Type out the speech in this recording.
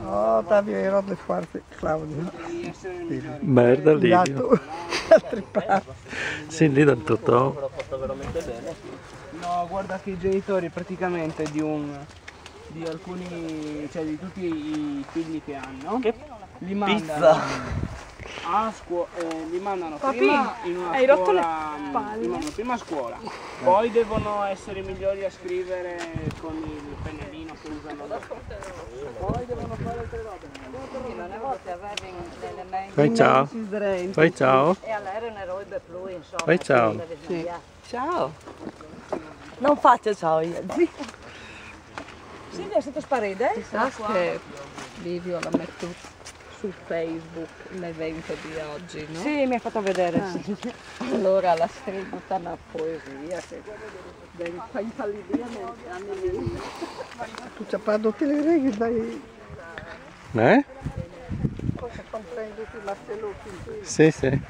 Oh, Davide, ero di forte, Claudio. Merda lì. Dato altri passi. Sì, lì dal Totò. No, guarda che i genitori praticamente di alcuni, cioè di tutti i figli che hanno, li mandano li mandano prima in una prima a scuola, poi devono essere migliori a scrivere con il pennellino che usano dopo. Poi devono fare altre robe. Una volta avevi l'elemento. Fai ciao. Fai ciao. E all'aereo ne robe blu, insomma. Fai ciao. Sì. Ciao. Non faccio ciao io. Silvia, siete sparite? Chissà che video la metto su Facebook, l'evento di oggi, no? Sì, mi ha fatto vedere. Sì. Allora la scrivo una poesia che fa impallidire negli anni lì. Tu ci hai tutte le regole, dai. Eh? Cosa comprendi tu la Sì, sì.